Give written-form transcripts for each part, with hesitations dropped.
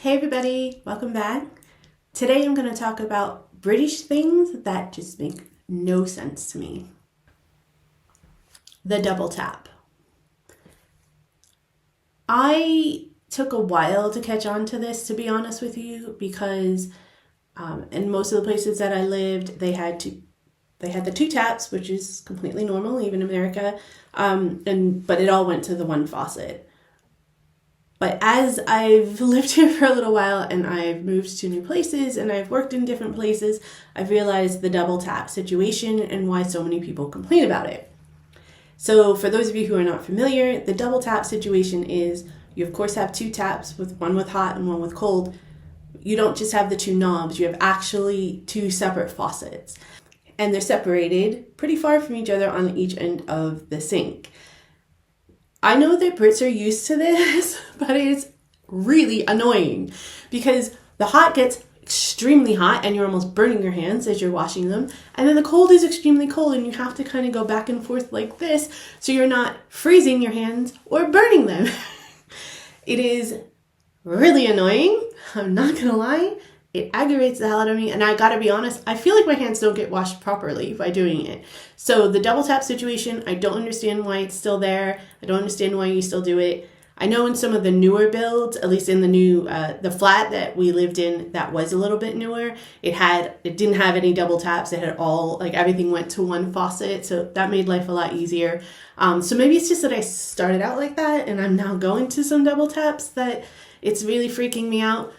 Hey everybody, welcome back. Today I'm going to talk about British things that just make no sense to me. The double tap. I took a while to catch on to this, to be honest with you, because in most of the places that I lived, they had the two taps, which is completely normal, even in America, but it all went to the one faucet. But as I've lived here for a little while and I've moved to new places and I've worked in different places, I've realized the double tap situation and why so many people complain about it. So for those of you who are not familiar, the double tap situation is you of course have two taps, with one with hot and one with cold. You don't just have the two knobs, you have actually two separate faucets. And they're separated pretty far from each other on each end of the sink. I know that Brits are used to this, but it's really annoying because the hot gets extremely hot and you're almost burning your hands as you're washing them. And then the cold is extremely cold and you have to kind of go back and forth like this so you're not freezing your hands or burning them. It is really annoying. I'm not gonna lie. It aggravates the hell out of me, and I gotta be honest, I feel like my hands don't get washed properly by doing it. So the double tap situation, I don't understand why it's still there. I don't understand why you still do it. I know in some of the newer builds, at least in the new, the flat that we lived in that was a little bit newer, it didn't have any double taps. It had everything went to one faucet, so that made life a lot easier. So maybe it's just that I started out like that, and I'm now going to some double taps that it's really freaking me out.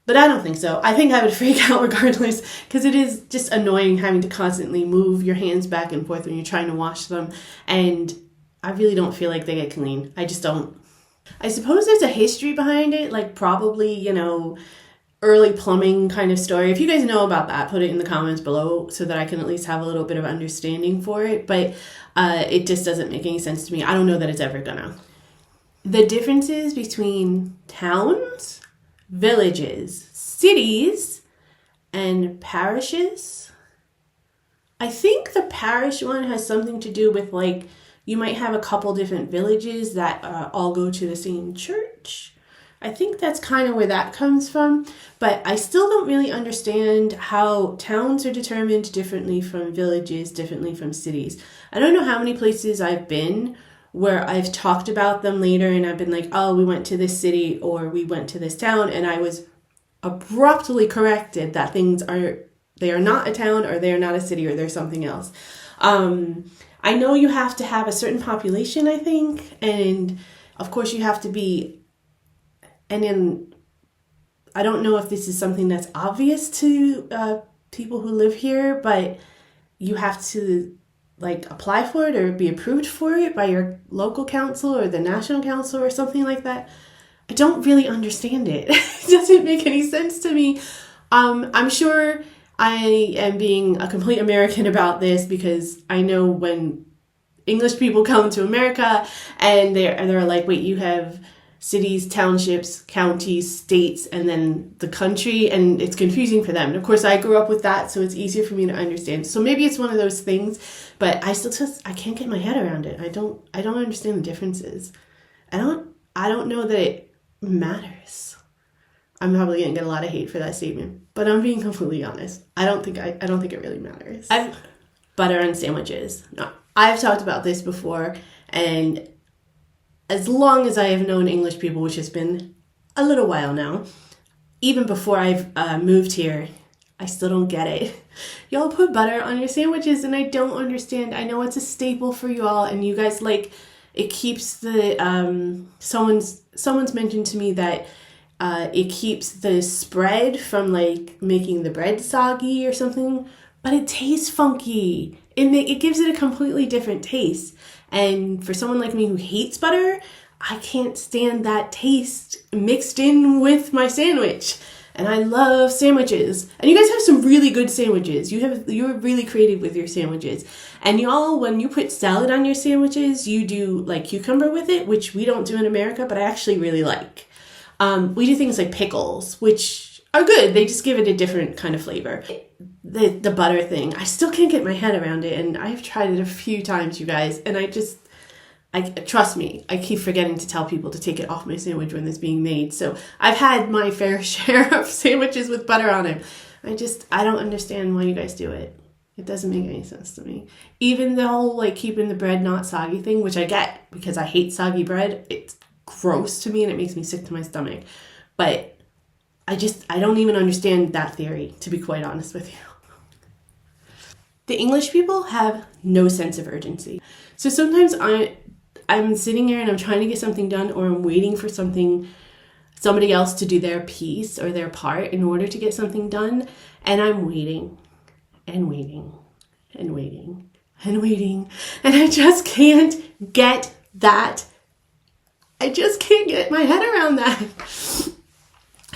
But I don't think so. I think I would freak out regardless because it is just annoying having to constantly move your hands back and forth when you're trying to wash them. And I really don't feel like they get clean. I just don't. I suppose there's a history behind it, like probably, early plumbing kind of story. If you guys know about that, put it in the comments below so that I can at least have a little bit of understanding for it. But it just doesn't make any sense to me. I don't know that it's ever gonna. The differences between towns, villages, cities, and parishes. I think the parish one has something to do with you might have a couple different villages that all go to the same church. I think that's kind of where that comes from, but I still don't really understand how towns are determined differently from villages, differently from cities. I don't know how many places I've been where I've talked about them later and I've been like, oh, we went to this city or we went to this town, and I was abruptly corrected that they are not a town or they are not a city or they're something else. I know you have to have a certain population, I think, and of course you have to be, and then I don't know if this is something that's obvious to people who live here, but you have to apply for it or be approved for it by your local council or the national council or something like that. I don't really understand it. It doesn't make any sense to me. I'm sure I am being a complete American about this because I know when English people come to America and they're like, wait, you have cities, townships, counties, states, and then the country, and it's confusing for them. And of course, I grew up with that, so it's easier for me to understand. So maybe it's one of those things, but I can't get my head around it. I don't understand the differences. I don't know that it matters. I'm probably gonna get a lot of hate for that statement, but I'm being completely honest. I don't think it really matters. Butter on sandwiches. No, I've talked about this before, and as long as I have known English people, which has been a little while now, even before I've moved here, I still don't get it. Y'all put butter on your sandwiches and I don't understand. I know it's a staple for you all and you guys it keeps the, someone's mentioned to me that it keeps the spread from making the bread soggy or something, but it tastes funky. It gives it a completely different taste. And for someone like me who hates butter, I can't stand that taste mixed in with my sandwich. And I love sandwiches. And you guys have some really good sandwiches. You're really creative with your sandwiches. And y'all, when you put salad on your sandwiches, you do cucumber with it, which we don't do in America, but I actually really like. We do things like pickles, which are good. They just give it a different kind of flavor. The butter thing, I still can't get my head around it, and I've tried it a few times, you guys, and I trust me, I keep forgetting to tell people to take it off my sandwich when it's being made. So I've had my fair share of sandwiches with butter on it. I don't understand why you guys do it. It doesn't make any sense to me. Even the whole like keeping the bread not soggy thing, which I get because I hate soggy bread. It's gross to me and it makes me sick to my stomach. But I don't even understand that theory, to be quite honest with you. The English people have no sense of urgency. So sometimes I'm sitting here and I'm trying to get something done, or I'm waiting for somebody else to do their piece or their part in order to get something done. And I'm waiting and waiting and waiting and waiting. And I just can't get that. I just can't get my head around that.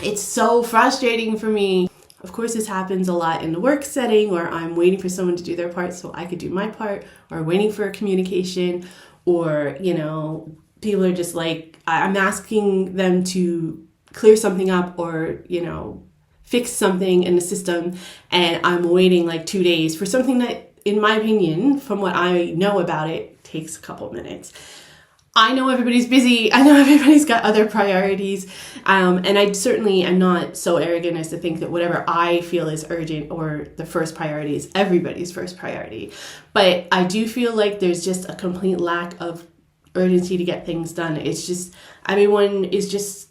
It's so frustrating for me. Of course, this happens a lot in the work setting, where I'm waiting for someone to do their part so I could do my part, or waiting for a communication, or, people are just like, I'm asking them to clear something up or, fix something in the system, and I'm waiting like 2 days for something that, in my opinion, from what I know about it, takes a couple minutes. I know everybody's busy. I know everybody's got other priorities. And I certainly am not so arrogant as to think that whatever I feel is urgent or the first priority is everybody's first priority. But I do feel like there's just a complete lack of urgency to get things done. It's just, everyone is just,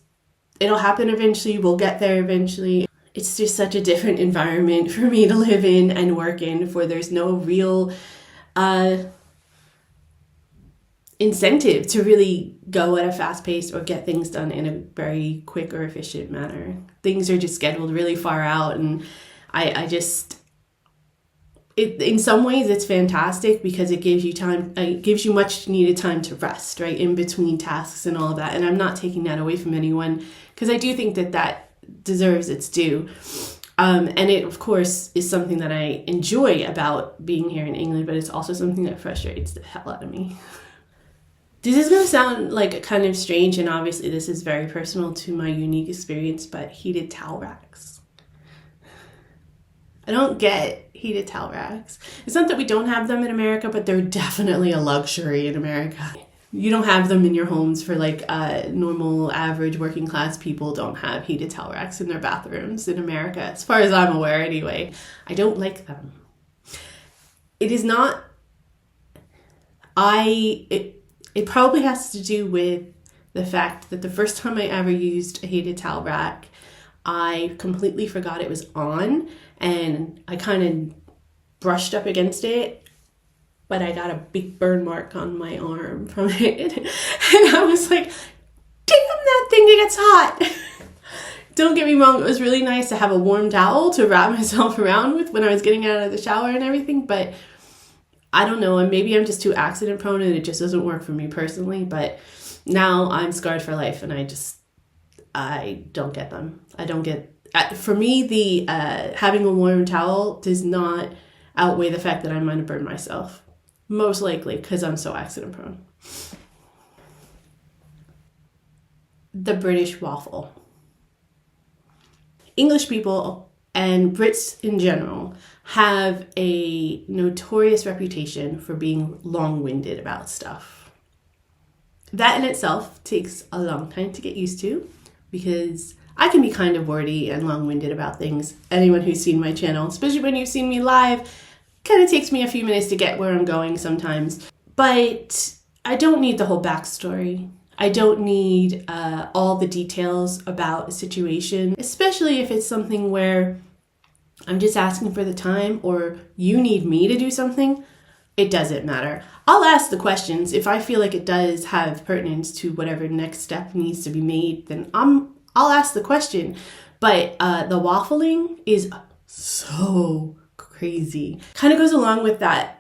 it'll happen eventually. We'll get there eventually. It's just such a different environment for me to live in and work in, where there's no real incentive to really go at a fast pace or get things done in a very quick or efficient manner. Things are just scheduled really far out, and in some ways it's fantastic because it gives you time, it gives you much needed time to rest, right, in between tasks and all of that. And I'm not taking that away from anyone, because I do think that deserves its due. And it, of course, is something that I enjoy about being here in England, but it's also something that frustrates the hell out of me. This is going to sound like kind of strange, and obviously this is very personal to my unique experience, but heated towel racks. I don't get heated towel racks. It's not that we don't have them in America, but they're definitely a luxury in America. You don't have them in your homes for like normal, average, working class people don't have heated towel racks in their bathrooms in America, as far as I'm aware anyway. I don't like them. It is not... It probably has to do with the fact that the first time I ever used a heated towel rack, I completely forgot it was on, and I kind of brushed up against it, but I got a big burn mark on my arm from it. And I was like, damn, that thing gets hot. Don't get me wrong, it was really nice to have a warm towel to wrap myself around with when I was getting out of the shower and everything, but I don't know, and maybe I'm just too accident prone and it just doesn't work for me personally, but now I'm scarred for life and I don't get them. For me, the having a warm towel does not outweigh the fact that I might have burned myself. Most likely, because I'm so accident prone. The British waffle. English people and Brits in general have a notorious reputation for being long-winded about stuff. That in itself takes a long time to get used to, because I can be kind of wordy and long-winded about things. Anyone who's seen my channel, especially when you've seen me live, kind of takes me a few minutes to get where I'm going sometimes. But I don't need the whole backstory. I don't need all the details about a situation, especially if it's something where I'm just asking for the time or you need me to do something. It doesn't matter. I'll ask the questions. If I feel like it does have pertinence to whatever next step needs to be made, then I'll ask the question. But the waffling is so crazy. Kind of goes along with that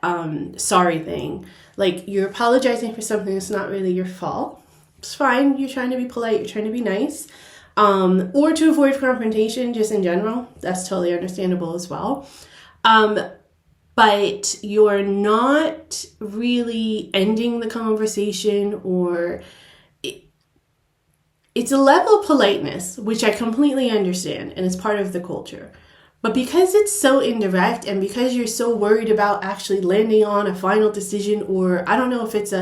sorry thing. Like, you're apologizing for something that's not really your fault. It's fine. You're trying to be polite. You're trying to be nice. Or to avoid confrontation just in general. That's totally understandable as well. But you're not really ending the conversation, or it's a level of politeness, which I completely understand, and it's part of the culture. But because it's so indirect and because you're so worried about actually landing on a final decision, or I don't know if it's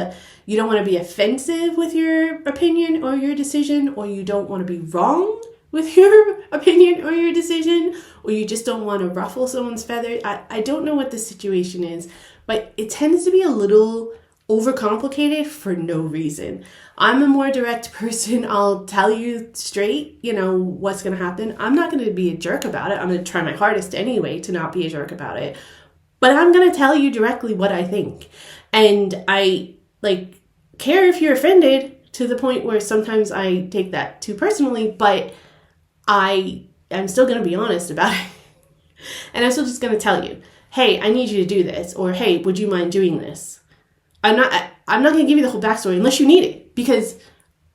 you don't want to be offensive with your opinion or your decision, or you don't want to be wrong with your opinion or your decision, or you just don't want to ruffle someone's feathers. I don't know what the situation is, but it tends to be a little overcomplicated for no reason. I'm a more direct person. I'll tell you straight, what's going to happen. I'm not going to be a jerk about it. I'm going to try my hardest anyway to not be a jerk about it. But I'm going to tell you directly what I think. And I care if you're offended, to the point where sometimes I take that too personally, but I am still going to be honest about it. And I'm still just going to tell you, hey, I need you to do this, or hey, would you mind doing this? I'm not going to give you the whole backstory unless you need it, because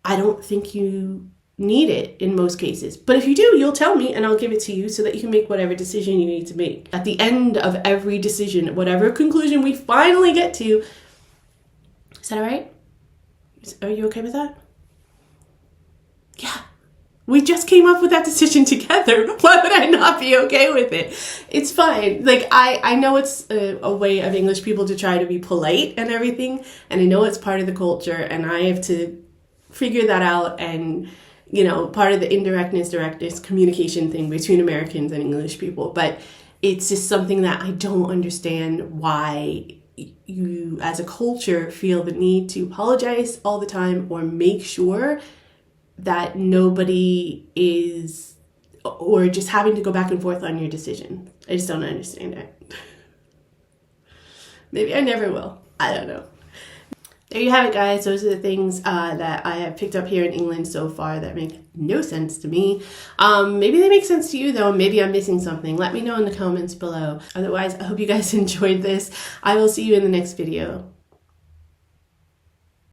I don't think you need it in most cases. But if you do, you'll tell me and I'll give it to you so that you can make whatever decision you need to make. At the end of every decision, whatever conclusion we finally get to, is that all right? Are you okay with that? Yeah. We just came up with that decision together. Why would I not be okay with it? It's fine. I know it's a way of English people to try to be polite and everything. And I know it's part of the culture. And I have to figure that out. And, part of the indirectness, directness, communication thing between Americans and English people. But it's just something that I don't understand why you as a culture feel the need to apologize all the time or make sure that nobody is, or just having to go back and forth on your decision. I just don't understand it. Maybe I never will. I don't know. There you have it, guys. Those are the things that I have picked up here in England so far that make no sense to me. Maybe they make sense to you, though. Maybe I'm missing something. Let me know in the comments below. Otherwise, I hope you guys enjoyed this. I will see you in the next video.